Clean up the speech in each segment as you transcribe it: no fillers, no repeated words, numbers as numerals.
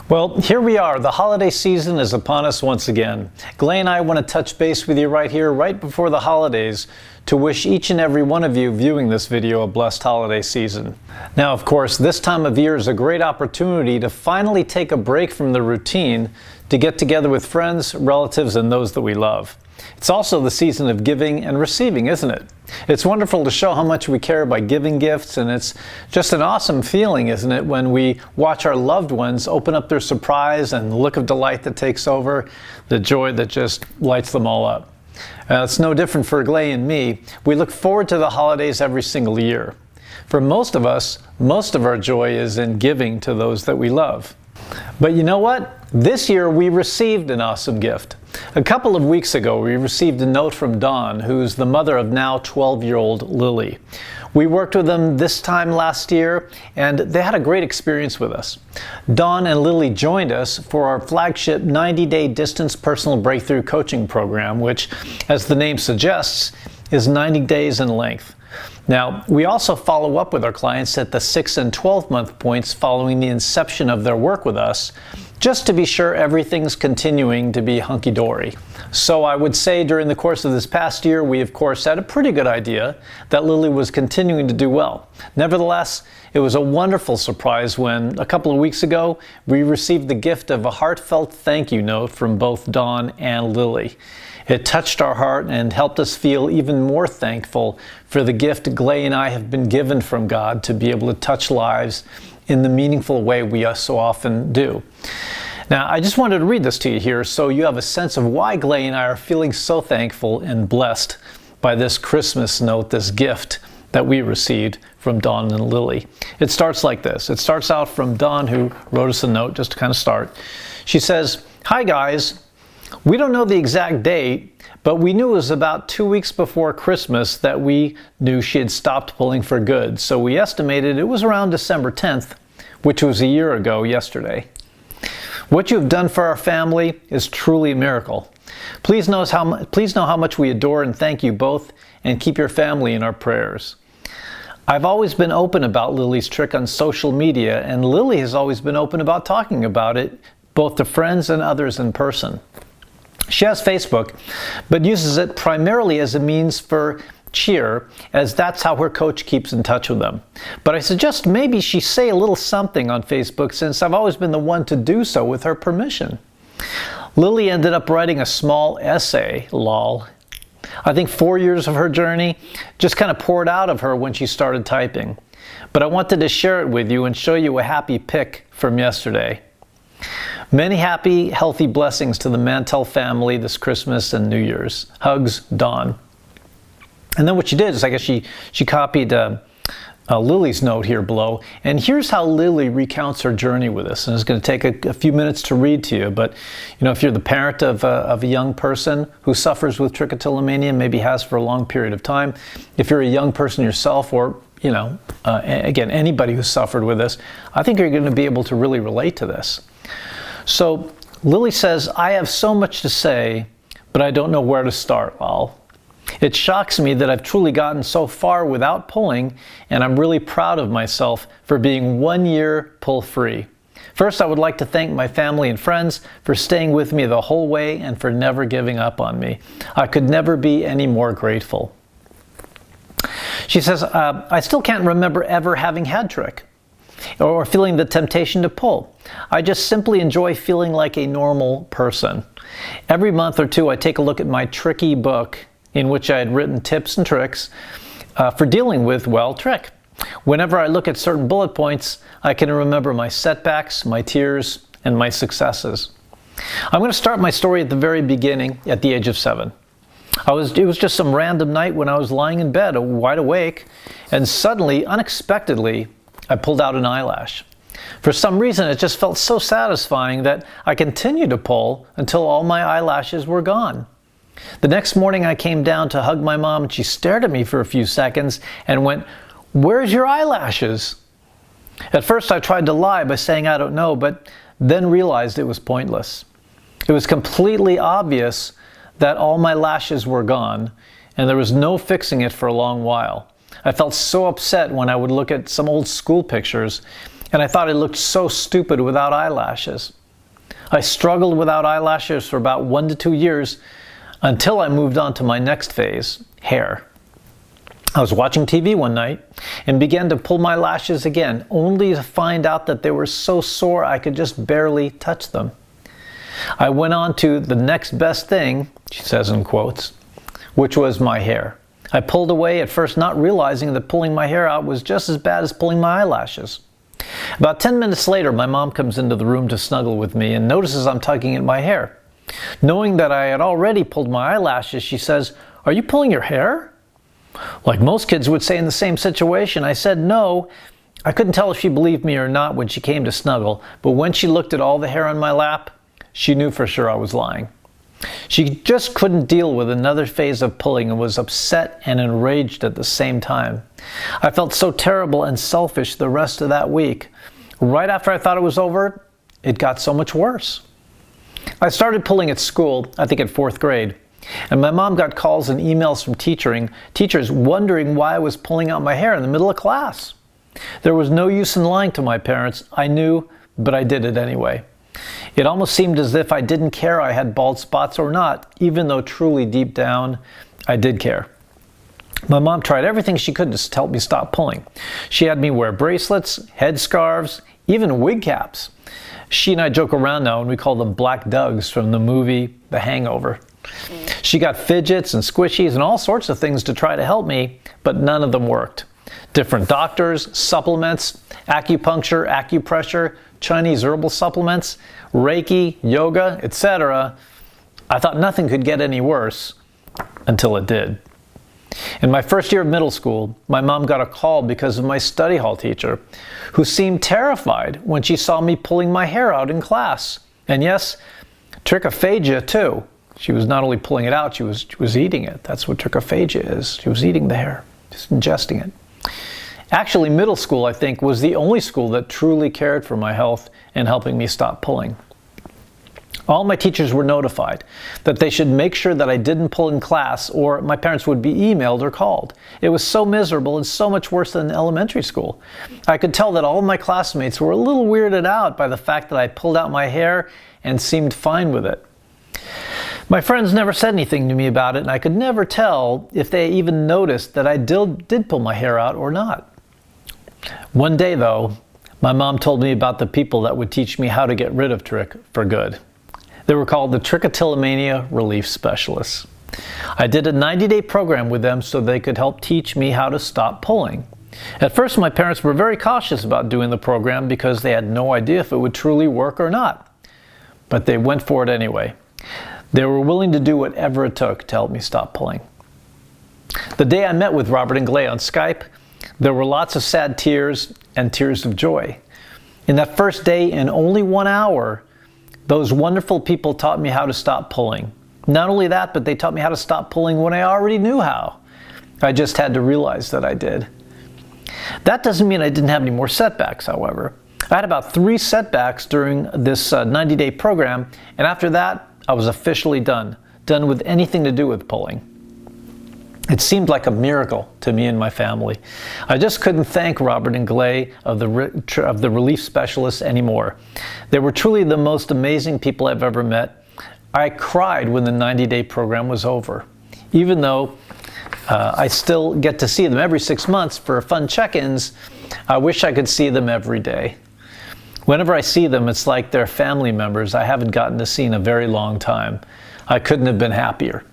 Well, here we are. The holiday season is upon us once again. Glei and I want to touch base with you right here, right before the holidays, to wish each and every one of you viewing this video a blessed holiday season. Now, of course, this time of year is a great opportunity to finally take a break from the routine to get together with friends, relatives, and those that we love. It's also the season of giving and receiving, isn't it? It's wonderful to show how much we care by giving gifts, and it's just an awesome feeling, isn't it, when we watch our loved ones open up their surprise and the look of delight that takes over, the joy that just lights them all up. It's no different for Glei and me. We look forward to the holidays every single year. For most of us, most of our joy is in giving to those that we love. But you know what? This year we received an awesome gift. A couple of weeks ago, we received a note from Dawn, who's the mother of now 12-year-old Lily. We worked with them this time last year, and they had a great experience with us. Dawn and Lily joined us for our flagship 90-day distance personal breakthrough coaching program, which, as the name suggests, is 90 days in length. Now, we also follow up with our clients at the 6 and 12-month points following the inception of their work with us, just to be sure everything's continuing to be hunky-dory. So I would say during the course of this past year, we of course had a pretty good idea that Lily was continuing to do well. Nevertheless, it was a wonderful surprise when, a couple of weeks ago, we received the gift of a heartfelt thank you note from both Dawn and Lily. It touched our heart and helped us feel even more thankful for the gift Glei and I have been given from God to be able to touch lives in the meaningful way we so often do. Now, I just wanted to read this to you here so you have a sense of why Glei and I are feeling so thankful and blessed by this Christmas note, this gift that we received from Dawn and Lily. It starts like this. It starts out from Dawn, who wrote us a note just to kind of start. She says, "Hi guys. We don't know the exact date, but we knew it was about 2 weeks before Christmas that we knew she had stopped pulling for good, so we estimated it was around December 10th, which was a year ago yesterday. What you have done for our family is truly a miracle. Please know how much we adore and thank you both, and keep your family in our prayers. I've always been open about Lily's trick on social media, and Lily has always been open about talking about it, both to friends and others in person. She has Facebook, but uses it primarily as a means for cheer, as that's how her coach keeps in touch with them. But I suggest maybe she say a little something on Facebook, since I've always been the one to do so with her permission." Lily ended up writing a small essay, lol. I think 4 years of her journey just kind of poured out of her when she started typing. But I wanted to share it with you and show you a happy pic from yesterday. Many happy, healthy blessings to the Mantell family this Christmas and New Year's. Hugs, Dawn. And then what she did is, I guess she copied Lily's note here below. And here's how Lily recounts her journey with us. And it's going to take a few minutes to read to you. But, you know, if you're the parent of a young person who suffers with trichotillomania, maybe has for a long period of time, if you're a young person yourself, or, you know, again, anybody who's suffered with this, I think you're going to be able to really relate to this. So Lily says, "I have so much to say, but I don't know where to start, lol. It shocks me that I've truly gotten so far without pulling, and I'm really proud of myself for being 1 year pull-free. First, I would like to thank my family and friends for staying with me the whole way and for never giving up on me. I could never be any more grateful." She says, "I still can't remember ever having had trick or feeling the temptation to pull. I just simply enjoy feeling like a normal person. Every month or two, I take a look at my tricky book in which I had written tips and tricks for dealing with, well, trick. Whenever I look at certain bullet points, I can remember my setbacks, my tears, and my successes. I'm going to start my story at the very beginning, at the age of 7. It was just some random night when I was lying in bed, wide awake, and suddenly, unexpectedly, I pulled out an eyelash. For some reason, it just felt so satisfying that I continued to pull until all my eyelashes were gone. The next morning, I came down to hug my mom, and she stared at me for a few seconds and went, 'Where's your eyelashes?' At first, I tried to lie by saying I don't know, but then realized it was pointless. It was completely obvious that all my lashes were gone, and there was no fixing it for a long while. I felt so upset when I would look at some old school pictures and I thought I looked so stupid without eyelashes. I struggled without eyelashes for about 1 to 2 years until I moved on to my next phase, hair. I was watching TV one night and began to pull my lashes again, only to find out that they were so sore I could just barely touch them. I went on to the next best thing, she says in quotes, which was my hair. I pulled away at first, not realizing that pulling my hair out was just as bad as pulling my eyelashes. About 10 minutes later, my mom comes into the room to snuggle with me and notices I'm tugging at my hair. Knowing that I had already pulled my eyelashes, she says, "Are you pulling your hair?" Like most kids would say in the same situation, I said no. I couldn't tell if she believed me or not when she came to snuggle, but when she looked at all the hair on my lap, she knew for sure I was lying. She just couldn't deal with another phase of pulling and was upset and enraged at the same time. I felt so terrible and selfish the rest of that week. Right after I thought it was over, it got so much worse. I started pulling at school, I think at 4th grade. And my mom got calls and emails from teachers wondering why I was pulling out my hair in the middle of class. There was no use in lying to my parents. I knew, but I did it anyway. It almost seemed as if I didn't care I had bald spots or not, even though truly deep down, I did care. My mom tried everything she could to help me stop pulling. She had me wear bracelets, headscarves, even wig caps. She and I joke around now and we call them black Dougs from the movie The Hangover. She got fidgets and squishies and all sorts of things to try to help me, but none of them worked. Different doctors, supplements, acupuncture, acupressure, Chinese herbal supplements, Reiki, yoga, etc. I thought nothing could get any worse until it did. In my first year of middle school, my mom got a call because of my study hall teacher, who seemed terrified when she saw me pulling my hair out in class. And yes, trichophagia too. She was not only pulling it out, she was eating it. That's what trichophagia is. She was eating the hair, just ingesting it. Actually, middle school, I think, was the only school that truly cared for my health and helping me stop pulling. All my teachers were notified that they should make sure that I didn't pull in class or my parents would be emailed or called. It was so miserable and so much worse than elementary school. I could tell that all of my classmates were a little weirded out by the fact that I pulled out my hair and seemed fine with it. My friends never said anything to me about it, and I could never tell if they even noticed that I did pull my hair out or not. One day, though, my mom told me about the people that would teach me how to get rid of trich for good. They were called the Trichotillomania Relief Specialists. I did a 90-day program with them so they could help teach me how to stop pulling. At first, my parents were very cautious about doing the program because they had no idea if it would truly work or not. But they went for it anyway. They were willing to do whatever it took to help me stop pulling. The day I met with Robert and Glei on Skype, there were lots of sad tears and tears of joy. In that first day, in only 1 hour, those wonderful people taught me how to stop pulling. Not only that, but they taught me how to stop pulling when I already knew how. I just had to realize that I did. That doesn't mean I didn't have any more setbacks, however. I had about 3 setbacks during this 90-day program, and after that, I was officially done with anything to do with pulling. It seemed like a miracle to me and my family. I just couldn't thank Robert and Glei of the relief specialists anymore. They were truly the most amazing people I've ever met. I cried when the 90-day program was over. Even though I still get to see them every 6 months for fun check-ins, I wish I could see them every day. Whenever I see them, it's like they're family members I haven't gotten to see in a very long time. I couldn't have been happier.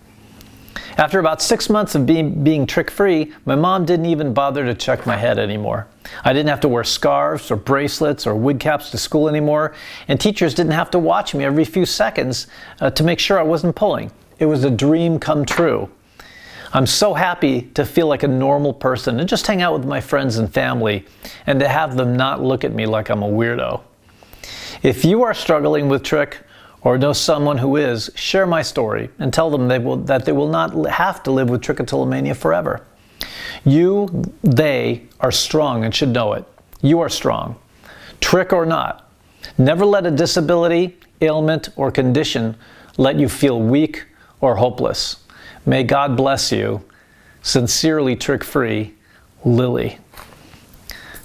After about 6 months of being trick-free, my mom didn't even bother to check my head anymore. I didn't have to wear scarves or bracelets or wig caps to school anymore, and teachers didn't have to watch me every few seconds to make sure I wasn't pulling. It was a dream come true. I'm so happy to feel like a normal person and just hang out with my friends and family and to have them not look at me like I'm a weirdo. If you are struggling with trich or know someone who is, share my story and tell them that they will not have to live with trichotillomania forever. They are strong and should know it. You are strong, trich or not. Never let a disability, ailment, or condition let you feel weak or hopeless. May God bless you. Sincerely, Trich-Free, Lily.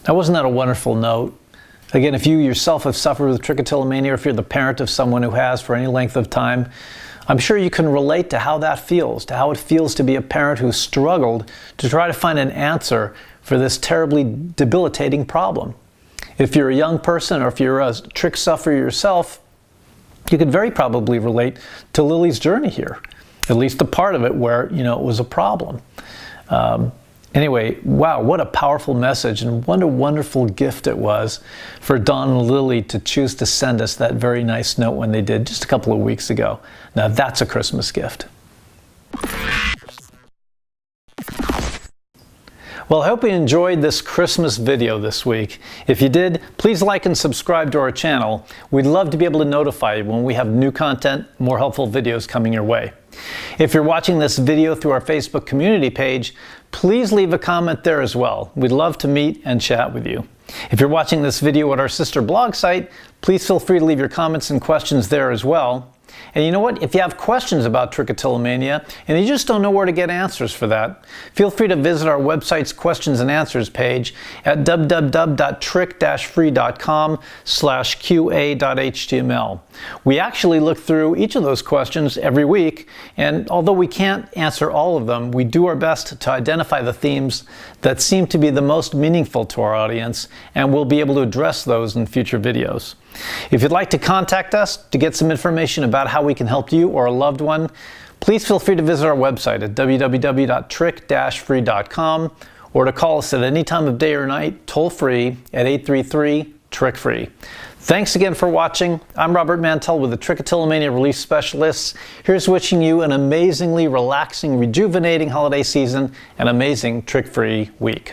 Now, wasn't that a wonderful note? Again, if you yourself have suffered with trichotillomania, or if you're the parent of someone who has for any length of time, I'm sure you can relate to how that feels, to how it feels to be a parent who struggled to try to find an answer for this terribly debilitating problem. If you're a young person, or if you're a trich sufferer yourself, you could very probably relate to Lily's journey here, at least the part of it where, it was a problem. Anyway, wow, what a powerful message, and what a wonderful gift it was for Dawn and Lily to choose to send us that very nice note when they did just a couple of weeks ago. Now that's a Christmas gift. Well, I hope you enjoyed this Christmas video this week. If you did, please like and subscribe to our channel. We'd love to be able to notify you when we have new content, more helpful videos coming your way. If you're watching this video through our Facebook community page, please leave a comment there as well. We'd love to meet and chat with you. If you're watching this video at our sister blog site, please feel free to leave your comments and questions there as well. And you know what? If you have questions about trichotillomania and you just don't know where to get answers for that, feel free to visit our website's questions and answers page at www.trich-free.com/qa.html. We actually look through each of those questions every week, and although we can't answer all of them, we do our best to identify the themes that seem to be the most meaningful to our audience, and we'll be able to address those in future videos. If you'd like to contact us to get some information about how we can help you or a loved one, please feel free to visit our website at www.trich-free.com, or to call us at any time of day or night, toll-free at 833-TRICH-FREE. Thanks again for watching. I'm Robert Mantell with the Trichotillomania Relief Specialists. Here's wishing you an amazingly relaxing, rejuvenating holiday season and amazing trich-free week.